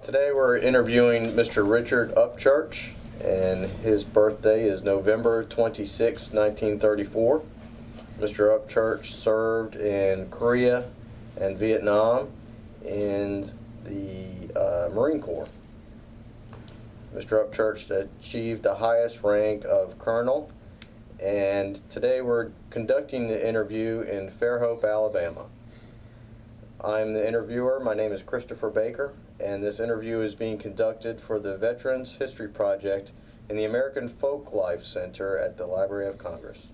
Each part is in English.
Today we're interviewing Mr. Richard Upchurch, and his birthday is November 26, 1934. Mr. Upchurch served in Korea and Vietnam in the Marine Corps. Mr. Upchurch achieved the highest rank of colonel, and today we're conducting the interview in Fairhope, Alabama. I'm the interviewer. My name is Christopher Baker, and this interview is being conducted for the Veterans History Project in the American Folk Life Center at the Library of Congress.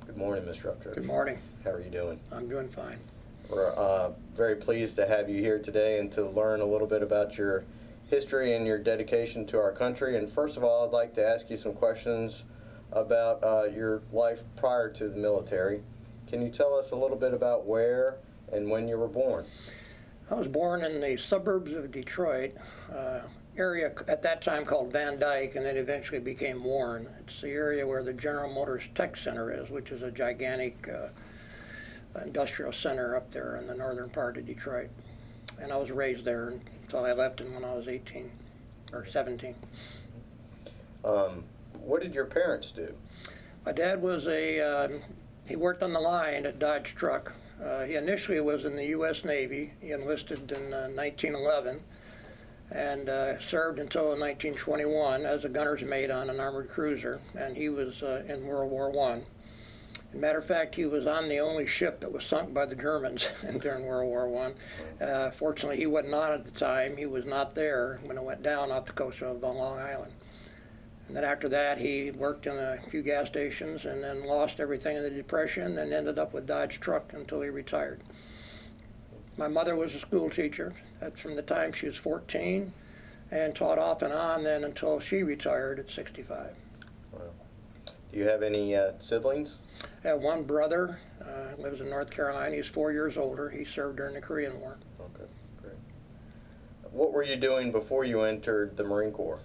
Good morning, Mr. Upchurch. Good morning. How are you doing? I'm doing fine. We're very pleased to have you here today and to learn a little bit about your history and your dedication to our country. And first of all, I'd like to ask you some questions about your life prior to the military. Can you tell us a little bit about where and when you were born? I was born in the suburbs of Detroit, area at that time called Van Dyke, and then eventually became Warren. It's the area where the General Motors Tech Center is, which is a gigantic industrial center up there in the northern part of Detroit. And I was raised there until I left when I was 18 or 17. What did your parents do? My dad was he worked on the line at Dodge Truck. He initially was in the U.S. Navy. He enlisted in 1911 and served until 1921 as a gunner's mate on an armored cruiser, and he was in World War I. As a matter of fact, he was on the only ship that was sunk by the Germans during World War I. Fortunately, he wasn't on at the time. He was not there when it went down off the coast of Long Island. And then after that, he worked in a few gas stations and then lost everything in the Depression and ended up with Dodge Truck until he retired. My mother was a school teacher. That's from the time she was 14 and taught off and on then until she retired at 65. Wow. Do you have any siblings? I have one brother, lives in North Carolina. He's 4 years older. He served during the Korean War. Okay, great. What were you doing before you entered the Marine Corps?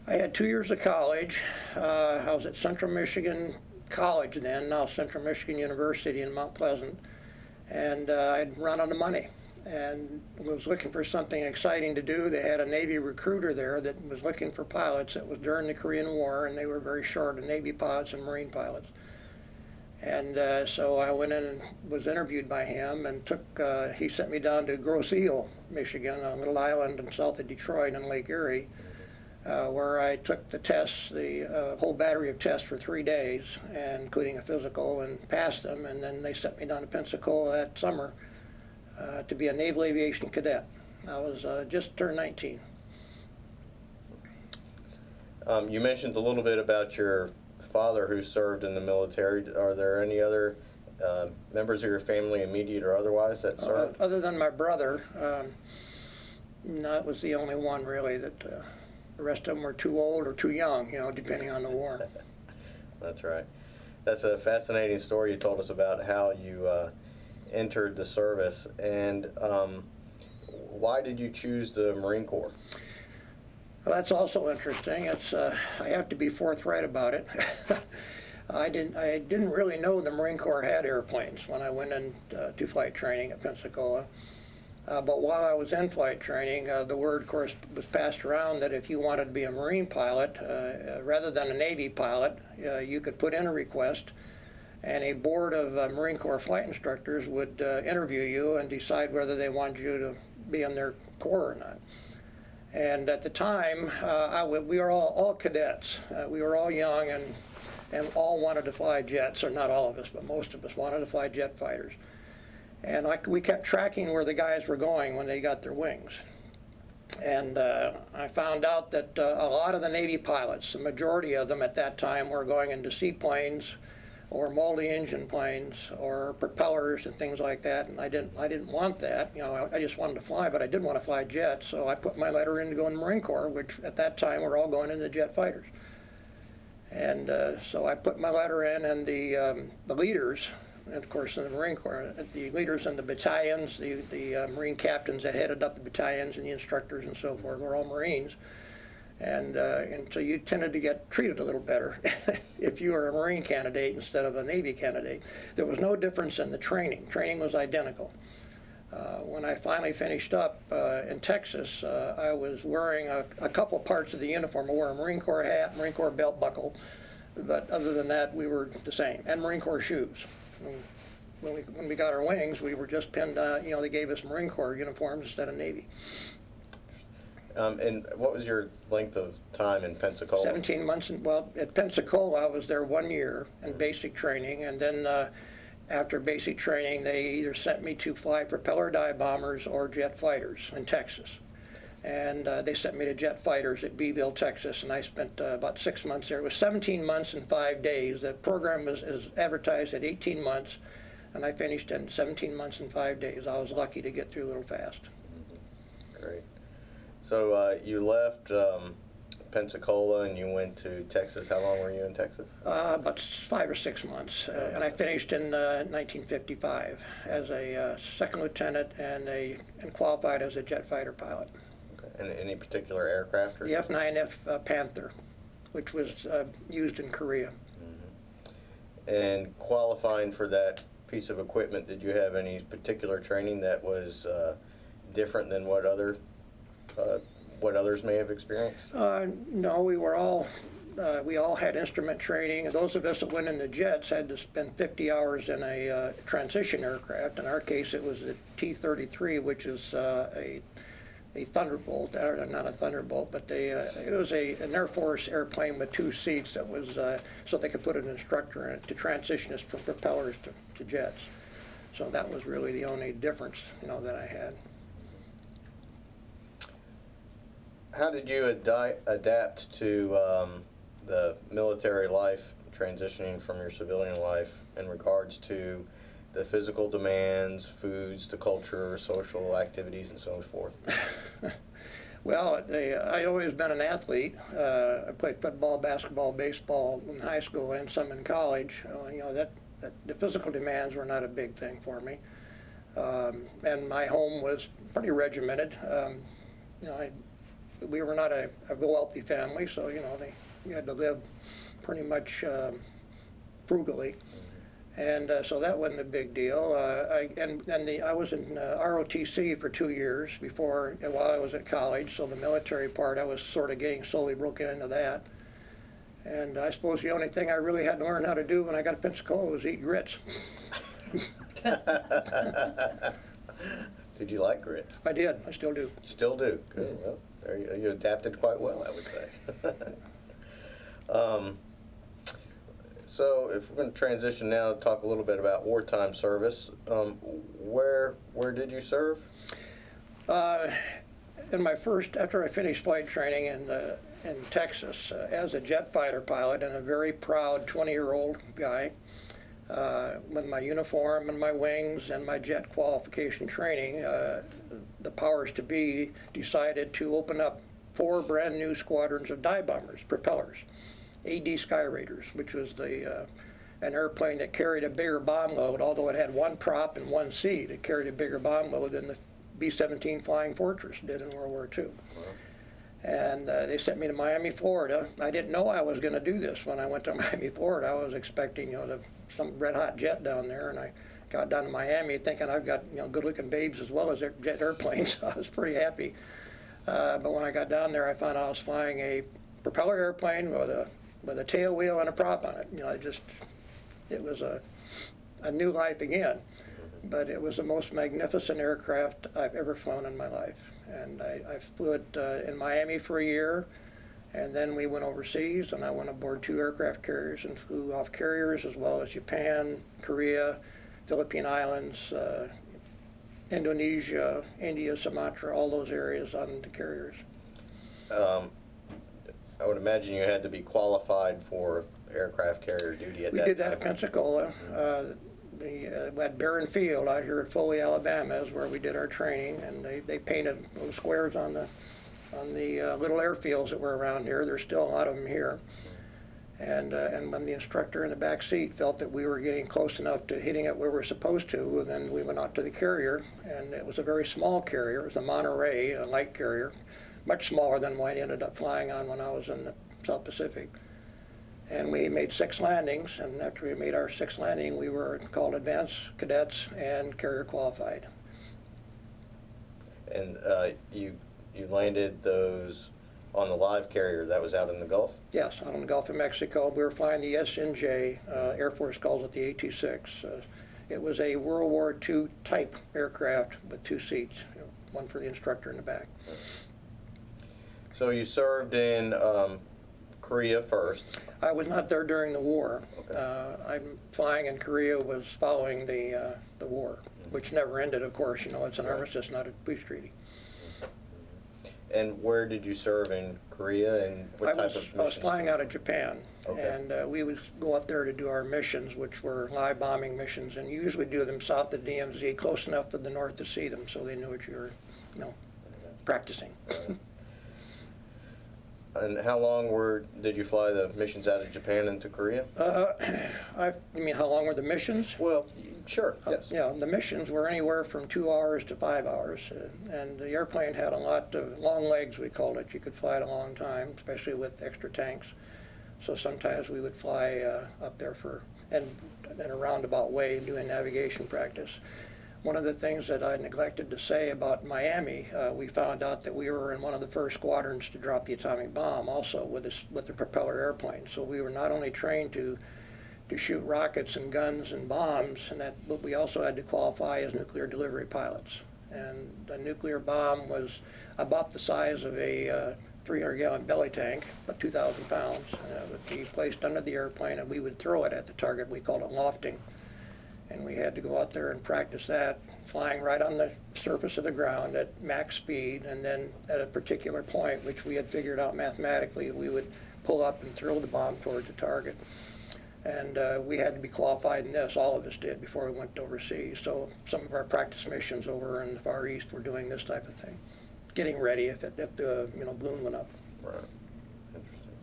I had 2 years of college. I was at Central Michigan College then, now Central Michigan University in Mount Pleasant, and I'd run out of money and was looking for something exciting to do. They had a Navy recruiter there that was looking for pilots. It was during the Korean War, and they were very short of Navy pilots and Marine pilots. And so I went in and was interviewed by him, and he sent me down to Grosse Ile, Michigan, a little island in south of Detroit in Lake Erie, where I took the tests, the whole battery of tests for 3 days, including a physical, and passed them. And then they sent me down to Pensacola that summer to be a Naval Aviation cadet. I was just turned 19. You mentioned a little bit about your father who served in the military. Are there any other members of your family, immediate or otherwise, that served? Other than my brother, that was the only one really that. The rest of them were too old or too young, depending on the war. That's right. That's a fascinating story you told us about how you entered the service. And why did you choose the Marine Corps? Well, that's also interesting. I have to be forthright about it. I didn't really know the Marine Corps had airplanes when I went into flight training at Pensacola. But while I was in flight training, the word, of course, was passed around that if you wanted to be a Marine pilot, rather than a Navy pilot, you could put in a request, and a board of Marine Corps flight instructors would interview you and decide whether they wanted you to be in their corps or not. And at the time, we were all cadets. We were all young and all wanted to fly jets, or not all of us, but most of us wanted to fly jet fighters. And we kept tracking where the guys were going when they got their wings. And I found out that a lot of the Navy pilots, the majority of them at that time, were going into seaplanes or multi-engine planes or propellers and things like that. And I didn't want that. I just wanted to fly, but I did want to fly jets. So I put my letter in to go in the Marine Corps, which at that time were all going into jet fighters. And so I put my letter in, and the leaders. And of course, in the Marine Corps, the leaders in the battalions, the Marine captains that headed up the battalions and the instructors and so forth were all Marines. And so you tended to get treated a little better if you were a Marine candidate instead of a Navy candidate. There was no difference in the training. Training was identical. When I finally finished up in Texas, I was wearing a couple parts of the uniform. I wore a Marine Corps hat, Marine Corps belt buckle, but other than that, we were the same, and Marine Corps shoes. When we got our wings, we were just pinned, they gave us Marine Corps uniforms instead of Navy. And what was your length of time in Pensacola? 17 months. Well, at Pensacola, I was there 1 year in basic training, and then after basic training, they either sent me to fly propeller dive bombers or jet fighters in Texas. And they sent me to jet fighters at Beeville, Texas, and I spent about 6 months there. It was 17 months and 5 days. The program is advertised at 18 months, and I finished in 17 months and 5 days. I was lucky to get through a little fast. Great. So you left Pensacola and you went to Texas. How long were you in Texas? About 5 or 6 months, and I finished in 1955 as a second lieutenant and qualified as a jet fighter pilot. Okay. And any particular aircraft? Or the F-9F Panther, which was used in Korea. Mm-hmm. And qualifying for that piece of equipment, did you have any particular training that was different than what others may have experienced? No, we all had instrument training. Those of us that went in the jets had to spend 50 hours in a transition aircraft. In our case, it was a T-33, which is a Thunderbolt, or not a Thunderbolt, but it was an Air Force airplane with 2 seats that was so they could put an instructor in it to transition us from propellers to jets. So that was really the only difference, that I had. How did you adapt to the military life, transitioning from your civilian life in regards to the physical demands, foods, the culture, social activities, and so forth? Well, I always been an athlete. I played football, basketball, baseball in high school and some in college. The physical demands were not a big thing for me. And my home was pretty regimented. We were not a wealthy family, so we had to live pretty much frugally, and so that wasn't a big deal. I was in ROTC for 2 years while I was at college, so the military part I was sort of getting slowly broken into that. And I suppose the only thing I really had to learn how to do when I got to Pensacola was eat grits. Did you like grits? I did. I still do. Still do? Good. Well, you adapted quite well, I would say. So if we're going to transition now to talk a little bit about wartime service, where did you serve? After I finished flight training in Texas as a jet fighter pilot, and a very proud 20-year-old guy with my uniform and my wings and my jet qualification training, the powers to be decided to open up 4 brand new squadrons of dive bombers, propellers, AD Sky Raiders, which was an airplane that carried a bigger bomb load, although it had 1 prop and 1 seat. It carried a bigger bomb load than the B-17 Flying Fortress did in World War II. Wow. And they sent me to Miami, Florida. I didn't know I was going to do this when I went to Miami, Florida. I was expecting, some red-hot jet down there, and I got down to Miami thinking I've got, good-looking babes as well as jet airplanes. I was pretty happy. But when I got down there, I found out I was flying a propeller airplane with a tail wheel and a prop on it. It was a new life again. But it was the most magnificent aircraft I've ever flown in my life. And I flew it in Miami for a year, and then we went overseas, and I went aboard 2 aircraft carriers and flew off carriers as well as Japan, Korea, Philippine Islands, Indonesia, India, Sumatra, all those areas on the carriers. I would imagine you had to be qualified for aircraft carrier duty at that time. We did that at Pensacola. At Barron Field out here at Foley, Alabama is where we did our training, and they painted little squares on the little airfields that were around here. There's still a lot of them here. And when the instructor in the back seat felt that we were getting close enough to hitting it where we're supposed to, then we went out to the carrier, and it was a very small carrier. It was a Monterey, a light carrier, much smaller than what I ended up flying on when I was in the South Pacific. And we made 6 landings, and after we made our 6th landing, we were called advanced cadets and carrier qualified. And you landed those on the live carrier that was out in the Gulf? Yes, out in the Gulf of Mexico. We were flying the SNJ, Air Force calls it the A-26. It was a World War II type aircraft with 2 seats, one for the instructor in the back. So you served in Korea first. I was not there during the war. Okay. I'm flying in Korea was following the war, which never ended, of course. You know, it's an armistice, not a peace treaty. And where did you serve in Korea, and what type of missions? I was flying out of Japan, Okay. and we would go up there to do our missions, which were live bombing missions, and you usually do them south of DMZ, close enough to the north to see them, so they knew what you were, practicing. And how long did you fly the missions out of Japan into Korea? You mean how long were the missions? Well, sure, yes. Yeah, the missions were anywhere from 2 hours to 5 hours, and the airplane had a lot of long legs, we called it. You could fly it a long time, especially with extra tanks. So sometimes we would fly up there in a roundabout way doing navigation practice. One of the things that I neglected to say about Miami, we found out that we were in one of the first squadrons to drop the atomic bomb also with the propeller airplane. So we were not only trained to shoot rockets and guns and bombs, but we also had to qualify as nuclear delivery pilots. And the nuclear bomb was about the size of a 300-gallon belly tank, about 2,000 pounds. And it would be placed under the airplane, and we would throw it at the target. We called it lofting. And we had to go out there and practice that, flying right on the surface of the ground at max speed, and then at a particular point, which we had figured out mathematically, we would pull up and throw the bomb towards the target. And we had to be qualified in this, all of us did, before we went overseas. So some of our practice missions over in the Far East were doing this type of thing, getting ready if the balloon went up. Right. Interesting.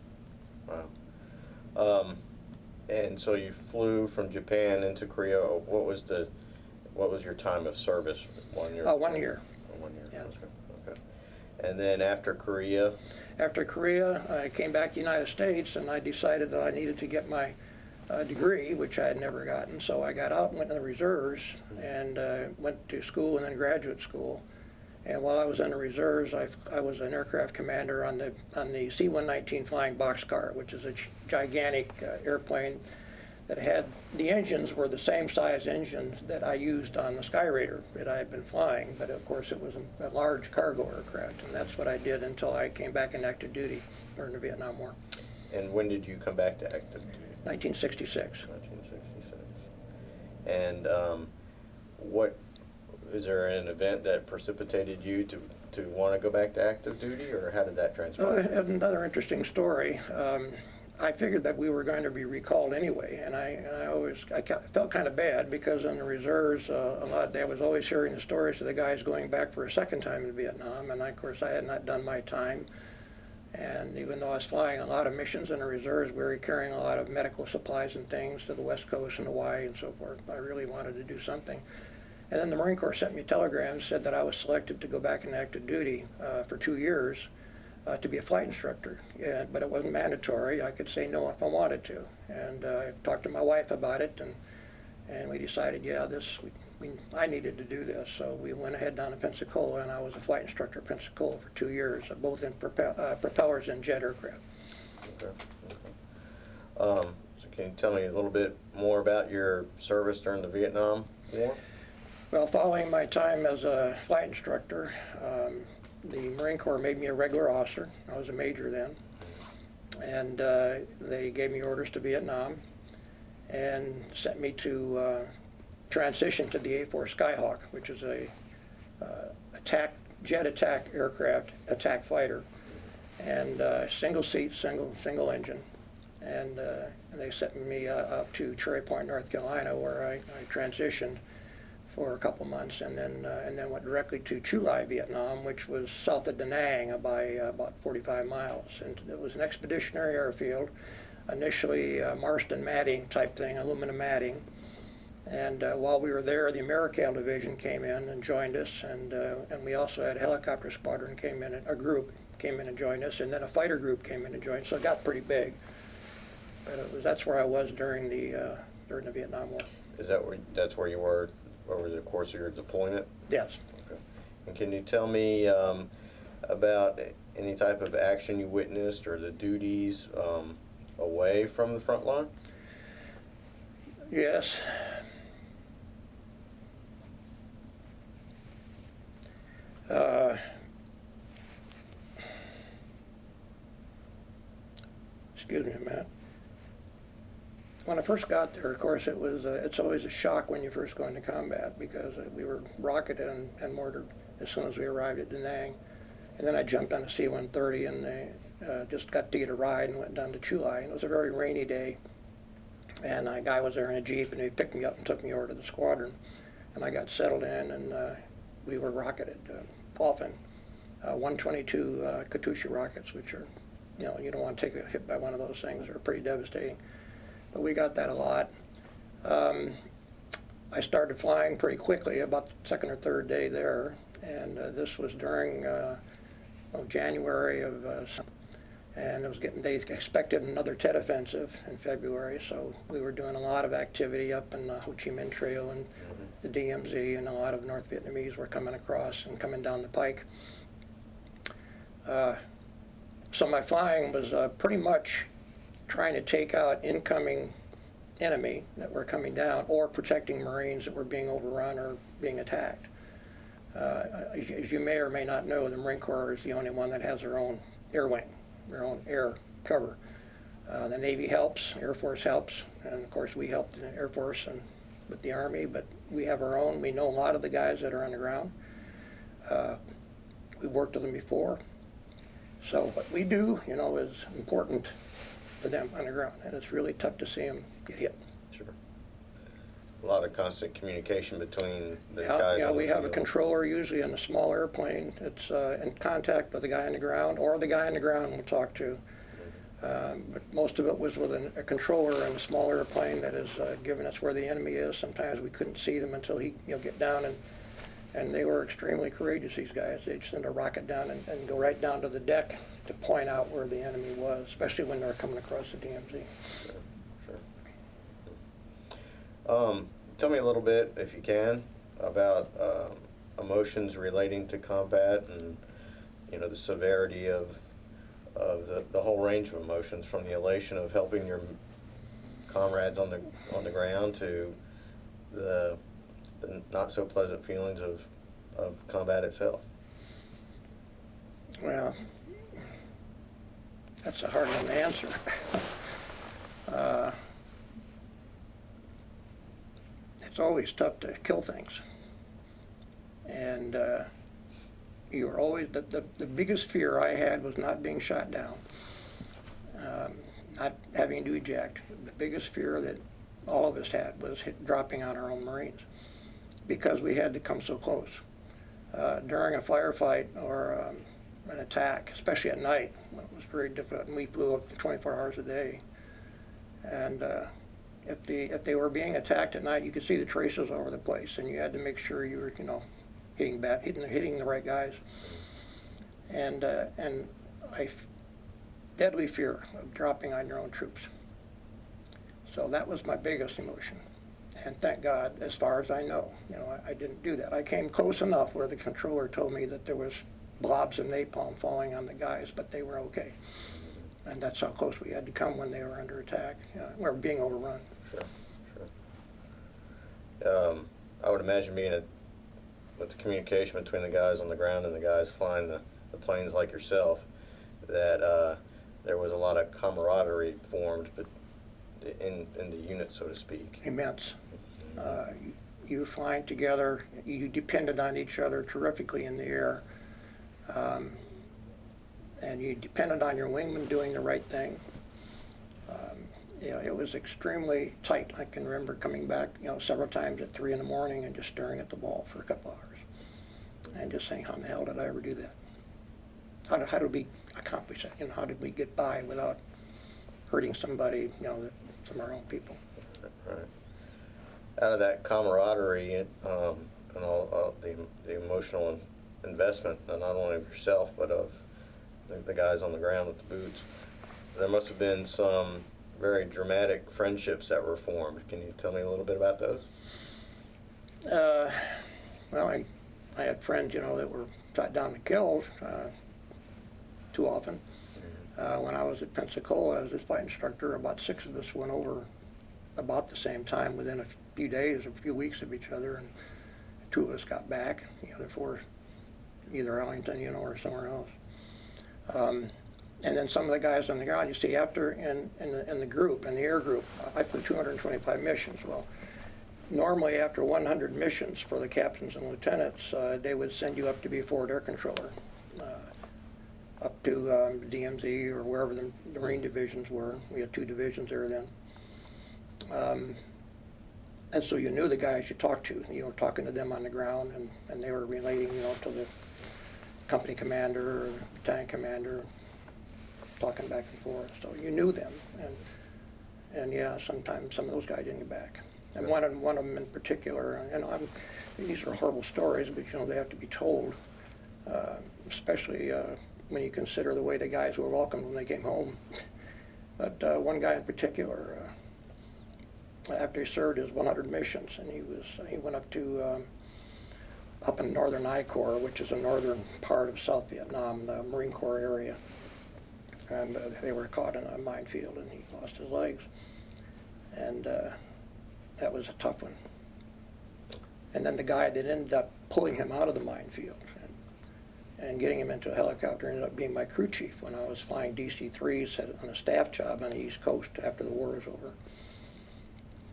Wow. And so you flew from Japan into Korea. What was your time of service? 1 year? 1 year. 1 year. Yes. Okay. And then after Korea? After Korea, I came back to the United States, and I decided that I needed to get my degree, which I had never gotten. So I got out and went in the reserves, and went to school and then graduate school. And while I was in the reserves, I was an aircraft commander on the C-119 flying boxcar, which is a gigantic airplane that had, the engines were the same size engines that I used on the Skyraider that I had been flying, but of course it was a large cargo aircraft, and that's what I did until I came back in active duty during the Vietnam War. And when did you come back to active duty? 1966. 1966. And is there an event that precipitated you to want to go back to active duty, or how did that transpire? Another interesting story. I figured that we were going to be recalled anyway, and I felt kind of bad because in the reserves, I was always hearing the stories of the guys going back for a second time in Vietnam, and of course I had not done my time. And even though I was flying a lot of missions in the reserves, we were carrying a lot of medical supplies and things to the West Coast and Hawaii and so forth. But I really wanted to do something. And then the Marine Corps sent me telegrams, said that I was selected to go back in active duty for 2 years to be a flight instructor. But it wasn't mandatory. I could say no if I wanted to. And I talked to my wife about it, and we decided, yeah, I needed to do this. So we went ahead down to Pensacola, and I was a flight instructor at Pensacola for 2 years, both in propellers and jet aircraft. Okay. So can you tell me a little bit more about your service during the Vietnam War? Well, following my time as a flight instructor, the Marine Corps made me a regular officer. I was a major then. And they gave me orders to Vietnam and sent me to transition to the A-4 Skyhawk, which is a jet attack aircraft, attack fighter, and single seat, single engine. And they sent me up to Cherry Point, North Carolina, where I transitioned for a couple months, and then went directly to Chu Lai, Vietnam, which was south of Da Nang by about 45 miles. And it was an expeditionary airfield, initially Marston matting type thing, aluminum matting. And while we were there, the AmeriCal division came in and joined us, and we also had a helicopter squadron a group came in and joined us, and then a fighter group came in and joined. So it got pretty big. But that's where I was during the Vietnam War. That's where you were over the course of your deployment? Yes. Okay. And can you tell me about any type of action you witnessed or the duties away from the front line? Yes. Excuse me a minute. When I first got there, of course, it's always a shock when you first go into combat, because we were rocketed and mortared as soon as we arrived at Da Nang. And then I jumped on a C-130 and just got to get a ride and went down to Chulai. And it was a very rainy day. And a guy was there in a Jeep, and he picked me up and took me over to the squadron. And I got settled in, and we were rocketed often. 122 Katyusha rockets, which are, you don't want to take a hit by one of those things. They're pretty devastating. But we got that a lot. I started flying pretty quickly, about the second or third day there. And this was during January of, and it was they expected another Tet offensive in February, so we were doing a lot of activity up in the Ho Chi Minh Trail and the DMZ, and a lot of North Vietnamese were coming across and coming down the pike. So my flying was pretty much trying to take out incoming enemy that were coming down, or protecting Marines that were being overrun or being attacked. As you may or may not know, the Marine Corps is the only one that has their own air wing, their own air cover. The Navy helps, Air Force helps, and of course we help the Air Force and with the Army, but we have our own. We know a lot of the guys that are on the ground. We've worked with them before. So what we do, is important for them on the ground, and it's really tough to see them get hit. Sure. A lot of constant communication between the guys Yeah, on the we have a field. controller usually on a small airplane. It's in contact with the guy on the ground, or the guy on the ground we'll talk to. But most of it was with a controller in a small airplane that is giving us where the enemy is. Sometimes we couldn't see them until he get down, and they were extremely courageous, these guys. They'd send a rocket down and go right down to the deck to point out where the enemy was, especially when they were coming across the DMZ. Sure. Tell me a little bit, if you can, about emotions relating to combat, and the severity of the whole range of emotions, from the elation of helping your comrades on the ground to the not so pleasant feelings of combat itself. Well, that's a hard one to answer. It's always tough to kill things, and you're always the biggest fear I had was not being shot down, not having to eject. The biggest fear that all of us had was dropping on our own Marines, because we had to come so close. During a firefight or an attack, especially at night, it was very difficult, and we flew up 24 hours a day. And if they were being attacked at night, you could see the traces all over the place, and you had to make sure you were, hitting the right guys. And deadly fear of dropping on your own troops. So that was my biggest emotion. And thank God, as far as I know, I didn't do that. I came close enough where the controller told me that there was blobs of napalm falling on the guys, but they were okay. And that's how close we had to come when they were under attack. We were being overrun. Sure. I would imagine with the communication between the guys on the ground and the guys flying the planes like yourself, that there was a lot of camaraderie formed, but in the unit, so to speak. Immense. You were flying together. You depended on each other terrifically in the air. And you depended on your wingman doing the right thing. It was extremely tight. I can remember coming back, several times at 3 in the morning and just staring at the wall for a couple hours and just saying, how in the hell did I ever do that? How did we accomplish that? How did we get by without hurting somebody, from our own people? Right. Out of that camaraderie and all the emotional investment, not only of yourself but of the guys on the ground with the boots, there must have been some very dramatic friendships that were formed. Can you tell me a little bit about those? Well, I had friends, you know, that were shot down and killed too often. When I was at Pensacola as a flight instructor, about 6 of us went over about the same time within a few days, a few weeks of each other, and 2 of us got back. The other 4, either Arlington, you know, or somewhere else. And then some of the guys on the ground, you see, after in the group, in the air group, I flew 225 missions. Well, normally after 100 missions for the captains and lieutenants, they would send you up to be a forward air controller, up to DMZ or wherever the Marine divisions were. We had 2 divisions there then. And so you knew the guys you talked to, you know, talking to them on the ground, and they were relating, you know, to the company commander or battalion commander, talking back and forth. So you knew them, and yeah, sometimes some of those guys didn't get back. And one of them in particular, you know, these are horrible stories, but you know they have to be told, especially when you consider the way the guys were welcomed when they came home. But one guy in particular, after he served his 100 missions, and he went up to up in northern I Corps, which is a northern part of South Vietnam, the Marine Corps area, and they were caught in a minefield, and he lost his legs, and that was a tough one. And then the guy that ended up pulling him out of the minefield and getting him into a helicopter ended up being my crew chief when I was flying DC-3s on a staff job on the East Coast after the war was over.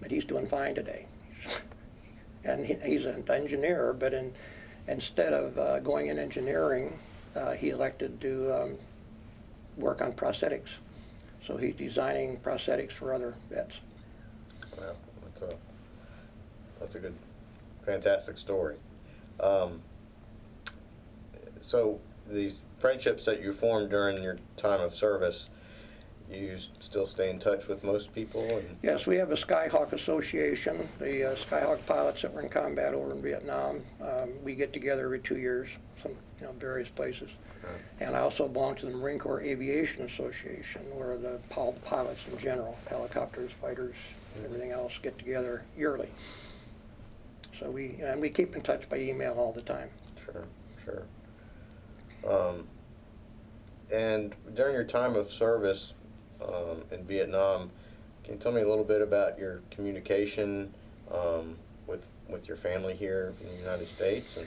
But he's doing fine today. And he's an engineer, but instead of going in engineering, he elected to work on prosthetics. So he's designing prosthetics for other vets. Wow, that's a good, fantastic story. So these friendships that you formed during your time of service, you still stay in touch with most people? Yes, we have a Skyhawk Association. The Skyhawk pilots that were in combat over in Vietnam, we get together every 2 years, various places. And I also belong to the Marine Corps Aviation Association, where the pilots in general, helicopters, fighters, everything else, get together yearly. So we keep in touch by email all the time. Sure. And during your time of service in Vietnam, can you tell me a little bit about your communication with your family here in the United States?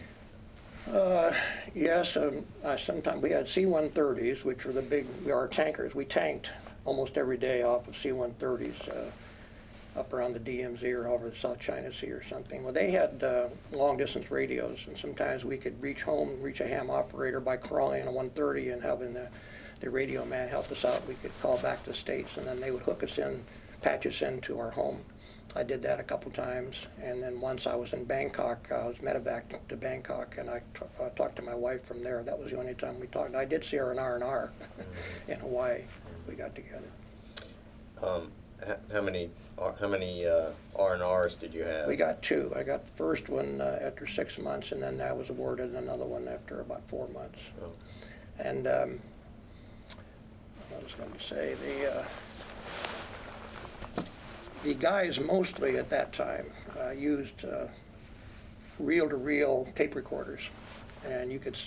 Yes, sometimes we had C-130s, which were our tankers. We tanked almost every day off of C-130s up around the DMZ or over the South China Sea or something. Well, they had long-distance radios, and sometimes we could reach a ham operator by crawling in a 130 and having the radio man help us out. We could call back to the States, and then they would hook us in, patch us into our home. I did that a couple times, and then once I was in Bangkok, I was medevaced to Bangkok, and I talked to my wife from there. That was the only time we talked. I did see her in R&R in Hawaii. We got together. How many R&Rs did you have? We got 2. I got the first one after 6 months, and then I was awarded another one after about 4 months. Oh. And I was going to say the guys mostly at that time used reel-to-reel tape recorders, and you could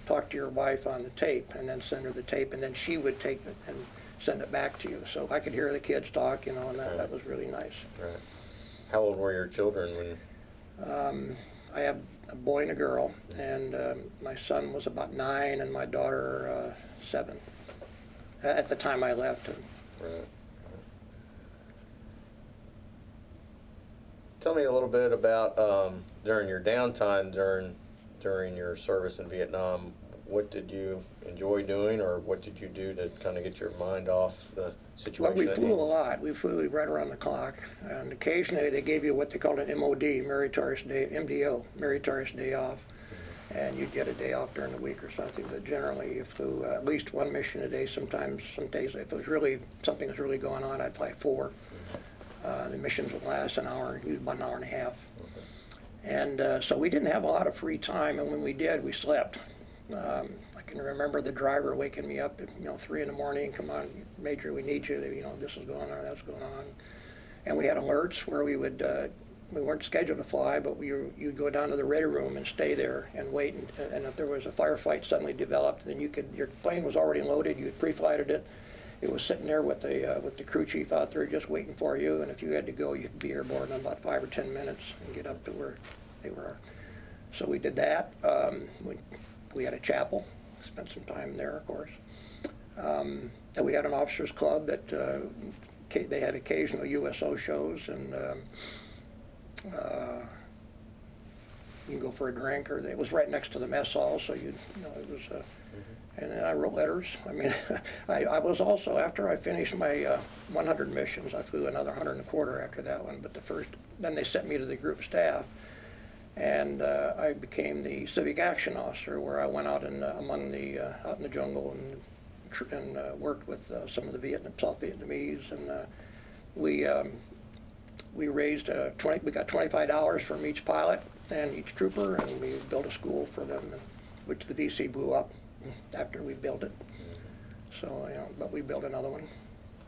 talk to your wife on the tape and then send her the tape, and then she would take it and send it back to you. So I could hear the kids talk, and that was really nice. Right. How old were your children when? I have a boy and a girl, and my son was about 9 and my daughter 7 at the time I left. Right. Tell me a little bit about during your downtime during your service in Vietnam. What did you enjoy doing, or what did you do to kind of get your mind off the situation? Well, we flew a lot. We flew right around the clock, and occasionally they gave you what they called an MOD, Meritorious Day, MDO, Meritorious Day off, and you'd get a day off during the week or something. But generally, you flew at least 1 mission a day. Sometimes, some days, if it was really something was really going on, I'd fly 4. The missions would last an hour, usually about an hour and a half. And so we didn't have a lot of free time, and when we did, we slept. I can remember the driver waking me up at 3 in the morning. Come on, Major, we need you. This is going on, that's going on. And we had alerts where we would we weren't scheduled to fly, but you'd go down to the ready room and stay there and wait, and if there was a firefight suddenly developed, then your plane was already loaded, you had pre-flighted it. It was sitting there with the crew chief out there just waiting for you, and if you had to go, you could be airborne in about 5 or 10 minutes and get up to where they were. So we did that. We had a chapel, spent some time there, of course. And we had an officers club that they had occasional USO shows, and you can go for a drink, or it was right next to the mess hall, so it was. And then I wrote letters. I mean, I was also, after I finished my 100 missions, I flew another 125 after that one. But then they sent me to the group staff, and I became the civic action officer, where I went out out in the jungle and worked with some of the South Vietnamese, and we raised we got $25 from each pilot and each trooper, and we built a school for them, which the VC blew up after we built it. So, but we built another one.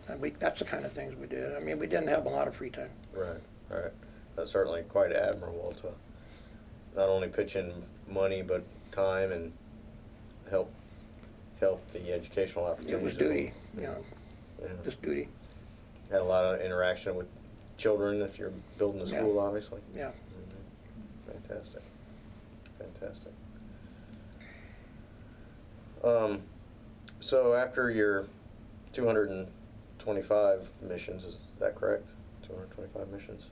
And that's the kind of things we did. I mean, we didn't have a lot of free time. Right, right. That's certainly quite admirable to not only pitch in money, but time and help the educational opportunities. It was duty, just duty. Had a lot of interaction with children if you're building the school, obviously. Yeah. Fantastic. Fantastic. So after your 225 missions, is that correct? 225 missions.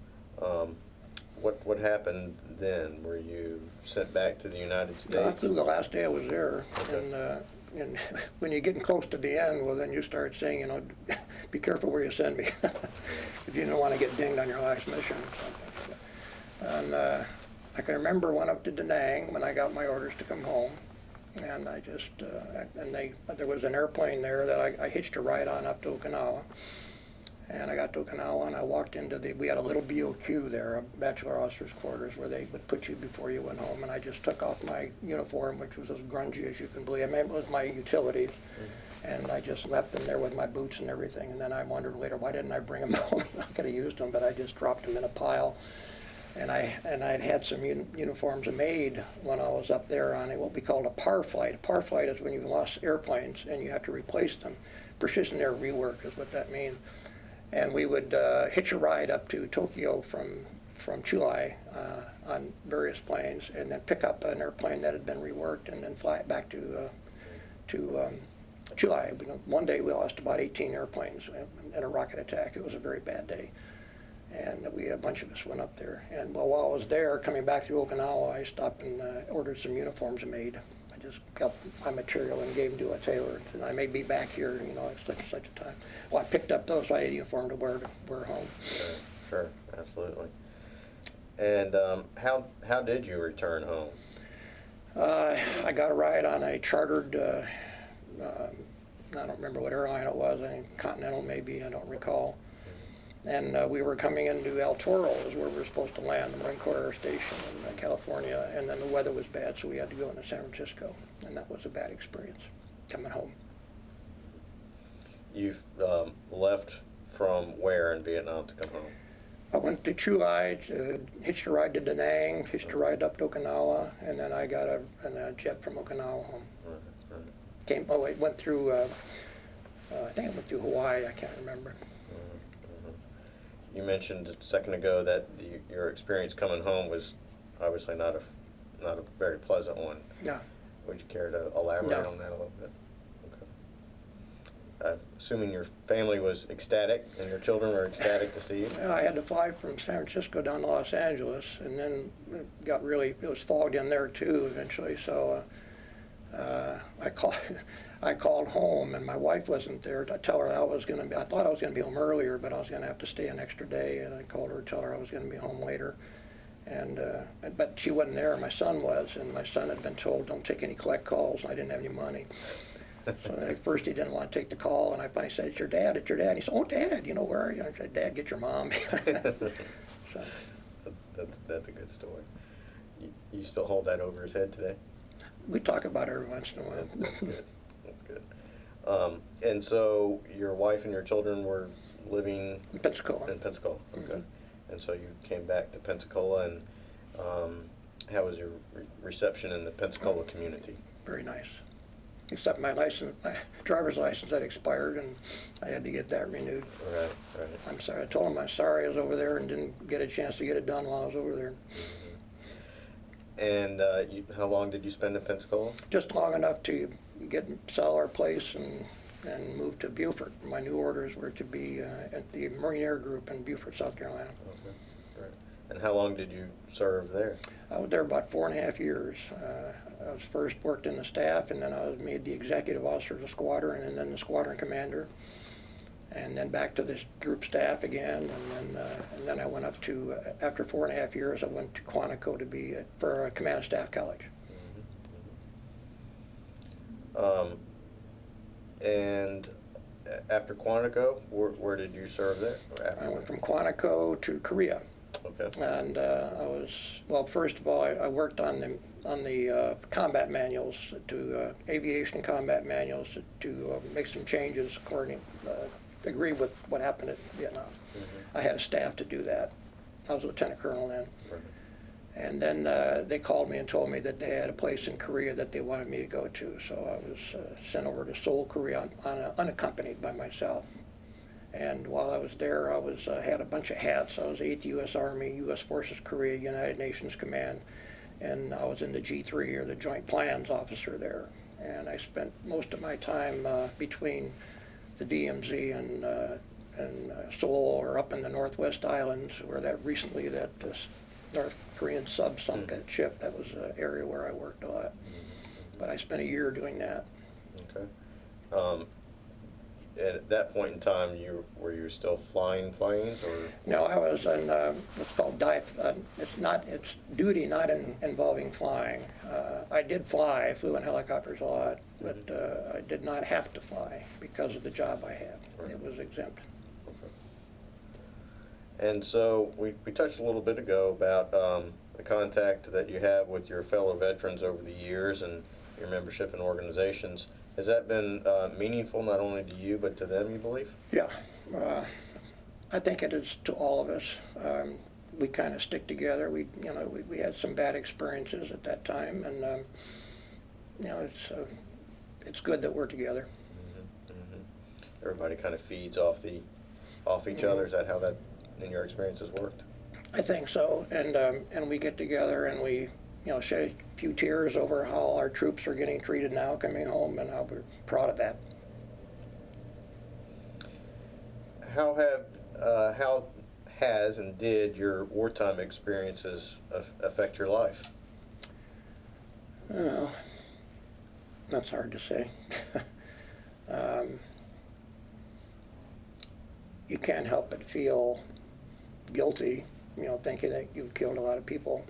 What happened then? Were you sent back to the United States? I flew the last day I was there, Okay. and when you're getting close to the end, well, then you start saying, be careful where you send me, if you don't want to get dinged on your last mission or something. And I can remember went up to Da Nang when I got my orders to come home. And I just, there was an airplane there that I hitched a ride on up to Okinawa. And I got to Okinawa and I walked into we had a little BOQ there, a bachelor officer's quarters, where they would put you before you went home. And I just took off my uniform, which was as grungy as you can believe. I mean, it was my utilities. And I just left them there with my boots and everything. And then I wondered later, why didn't I bring them home? I could have used them, but I just dropped them in a pile. And I'd had some uniforms made when I was up there on what we called a par flight. A par flight is when you lost airplanes and you have to replace them. Precision air rework is what that means. And we would hitch a ride up to Tokyo from Chulai on various planes, and then pick up an airplane that had been reworked and then fly it back to Chulai. One day we lost about 18 airplanes in a rocket attack. It was a very bad day. And a bunch of us went up there. And while I was there, coming back through Okinawa, I stopped and ordered some uniforms made. I just got my material and gave them to a tailor. And I may be back here, at such a time. Well, I picked up those, so I had a uniform to wear home. Sure, absolutely. And how did you return home? I got a ride on a chartered, I don't remember what airline it was, I think Continental maybe, I don't recall. And we were coming into El Toro is where we were supposed to land, the Marine Corps Air Station in California, and then the weather was bad, so we had to go into San Francisco, and that was a bad experience, coming home. You've left from where in Vietnam to come home? I went to Chulai, hitched a ride to Da Nang, hitched a ride up to Okinawa, and then I got a jet from Okinawa home. Right. It went through, I think it went through Hawaii, I can't remember. You mentioned a second ago that your experience coming home was obviously not a very pleasant one. No. Would you care to elaborate on that a little bit? Okay. Assuming your family was ecstatic and your children were ecstatic to see you? I had to fly from San Francisco down to Los Angeles, and then it was fogged in there too eventually, so I called home, and my wife wasn't there to tell her I thought I was going to be home earlier, but I was going to have to stay an extra day, and I called her to tell her I was going to be home later. But she wasn't there, my son was, and my son had been told, don't take any collect calls, and I didn't have any money. So at first he didn't want to take the call, and I finally said, it's your dad. And he said, oh, Dad, where are you? I said, Dad, get your mom. So. That's a good story. You still hold that over his head today? We talk about it every once in a while. That's good. That's good. And so your wife and your children were living in Pensacola. In Pensacola, okay. and so you came back to Pensacola, and how was your reception in the Pensacola community? Very nice. Except my driver's license had expired, and I had to get that renewed. Right, right. I'm sorry. I told them I'm sorry I was over there and didn't get a chance to get it done while I was over there. And how long did you spend in Pensacola? Just long enough to sell our place and move to Beaufort. My new orders were to be at the Marine Air Group in Beaufort, South Carolina. Okay, right. And how long did you serve there? I was there about 4.5 years. I was first worked in the staff, and then I was made the executive officer of the squadron, and then the squadron commander, and then back to this group staff again, and then I went up to, after 4.5 years, I went to Quantico to be for a command and staff college. And after Quantico, where did you serve there? I went from Quantico to Korea. Okay. And I was, well, first of all, I worked on the combat manuals, to aviation combat manuals, to make some changes according to agree with what happened in Vietnam. I had a staff to do that. I was a lieutenant colonel then. Right. And then they called me and told me that they had a place in Korea that they wanted me to go to. So I was sent over to Seoul, Korea, unaccompanied by myself. And while I was there, I had a bunch of hats. I was 8th U.S. Army, U.S. Forces Korea, United Nations Command, and I was in the G3, or the Joint Plans officer there. And I spent most of my time between the DMZ and Seoul, or up in the Northwest Islands, where that North Korean sub sunk that ship. That was an area where I worked a lot. But I spent a year doing that. Okay. And at that point in time, were you still flying planes, or? No, I was in what's called it's duty not involving flying. I did fly. I flew in helicopters a lot, but I did not have to fly because of the job I had. Right. It was exempt. Okay. And so we touched a little bit ago about the contact that you have with your fellow veterans over the years and your membership in organizations. Has that been meaningful not only to you but to them, you believe? Yeah, I think it is to all of us. We kind of stick together. We had some bad experiences at that time, and it's good that we're together. Everybody kind of feeds off each other. Is that how that, in your experiences, worked? I think so, and we get together and we shed a few tears over how our troops are getting treated now coming home, and how we're proud of that. How has and did your wartime experiences affect your life? Well, that's hard to say. You can't help but feel guilty, thinking that you've killed a lot of people.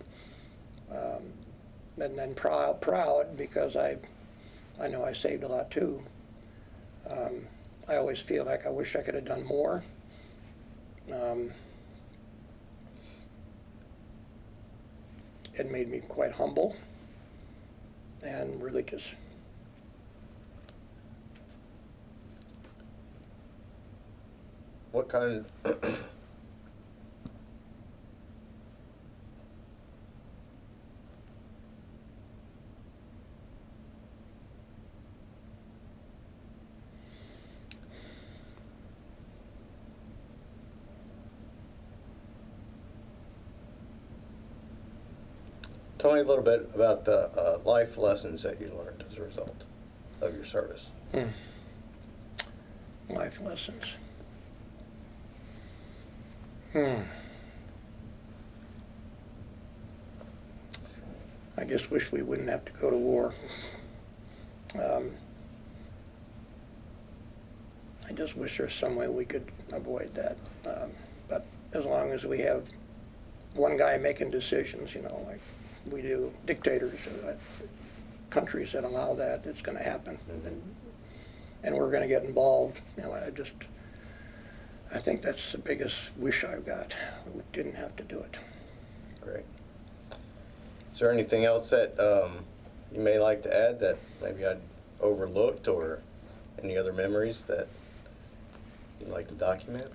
And then proud because I know I saved a lot too. I always feel like I wish I could have done more. It made me quite humble and religious. What kind Tell me a little bit about the life lessons that you learned as a result of your service. Life lessons. I just wish we wouldn't have to go to war. I just wish there's some way we could avoid that. But as long as we have one guy making decisions, like we do, dictators, countries that allow that, it's going to happen. And we're going to get involved. I think that's the biggest wish I've got. We didn't have to do it. Great. Is there anything else that you may like to add that maybe I'd overlooked, or any other memories that you'd like to document?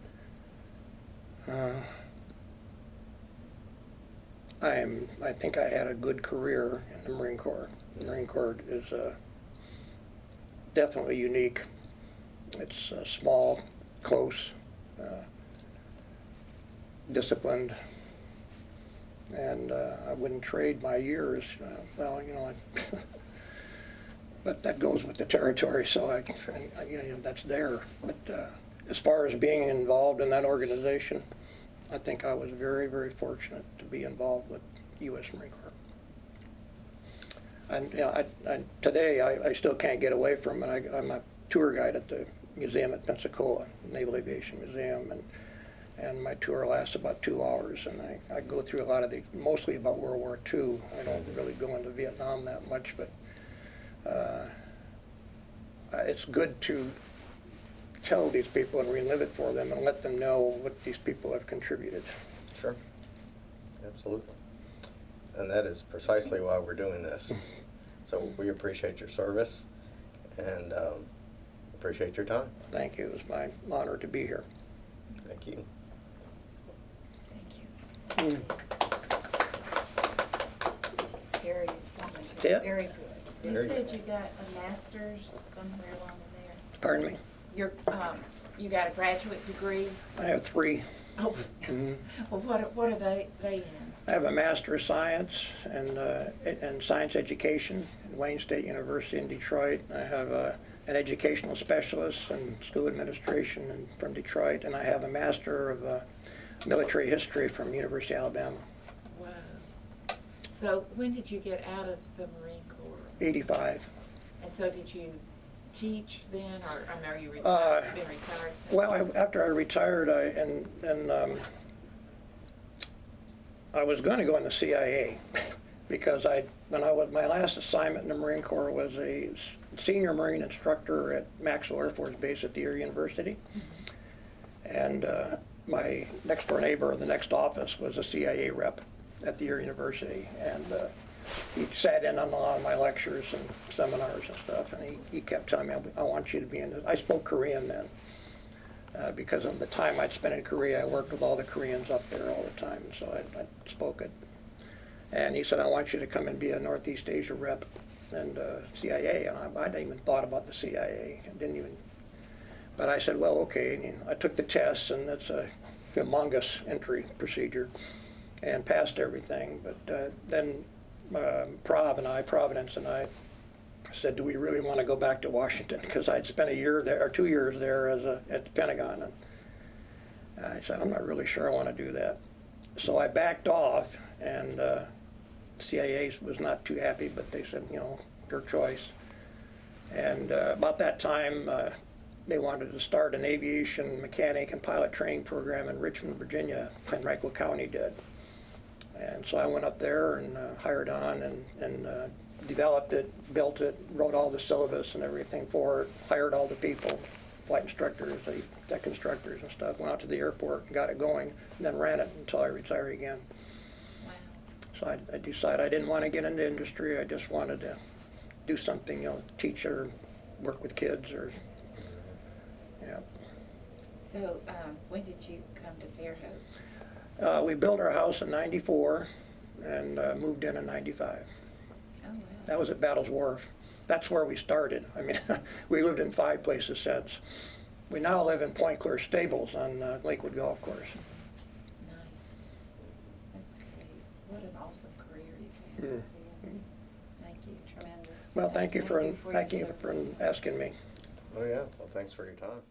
I think I had a good career in the Marine Corps. The Marine Corps is definitely unique. It's small, close, disciplined, and I wouldn't trade my years. Well, you know, but that goes with the territory, so you know, that's there. But as far as being involved in that organization, I think I was very, very fortunate to be involved with the U.S. Marine Corps. And you know, today I still can't get away from it. I'm a tour guide at the museum at Pensacola, Naval Aviation Museum, and my tour lasts about 2 hours, and I go through a lot of mostly about World War II. I don't really go into Vietnam that much, but it's good to tell these people and relive it for them and let them know what these people have contributed. Sure. Absolutely. And that is precisely why we're doing this. So we appreciate your service and appreciate your time. Thank you. It was my honor to be here. Thank you. Thank you. Very informative. Yeah. Very good. You Very said good. you got a master's somewhere along in there. Pardon me? You got a graduate degree? I have 3. Oh, well, what are they in? I have a Master of Science and Science Education at Wayne State University in Detroit. I have an educational specialist in school administration from Detroit, and I have a Master of Military History from University of Alabama. Wow. So when did you get out of the Marine Corps? 85. And so did you teach then, or are you retired? Been retired since? Well, after I retired, I was going to go in the CIA because my last assignment in the Marine Corps was a senior Marine instructor at Maxwell Air Force Base at the Air University, and my next door neighbor in the next office was a CIA rep at the Air University, and he sat in on a lot of my lectures and seminars and stuff, and he kept telling me, I want you to be in this. I spoke Korean then. Because of the time I'd spent in Korea, I worked with all the Koreans up there all the time, so I spoke it. And he said, I want you to come and be a Northeast Asia rep and CIA, and I hadn't even thought about the CIA, but I said, well, okay, and I took the tests, and it's a humongous entry procedure, and passed everything, but then Providence and I said, do we really want to go back to Washington? Because I'd spent a year there, or 2 years there at the Pentagon. And I said, I'm not really sure I want to do that. So I backed off, and CIA was not too happy, but they said, you know, your choice. And about that time, they wanted to start an aviation mechanic and pilot training program in Richmond, Virginia, Henrico County did. And so I went up there and hired on and developed it, built it, wrote all the syllabus and everything for it, hired all the people, flight instructors, deck instructors and stuff, went out to the airport and got it going, and then ran it until I retired again. Wow. So I decided I didn't want to get into industry, I just wanted to do something, you know, teach or work with kids or, yeah. So when did you come to Fairhope? We built our house in '94 and moved in '95. Oh, wow. That was at Battles Wharf. That's where we started. I mean, we lived in 5 places since. We now live in Point Clear Stables on Lakewood Golf Course. Nice. That's great. What an awesome career you've had. Thank you. Tremendous. Well, thank you for your asking me. Oh yeah, well thanks for your time.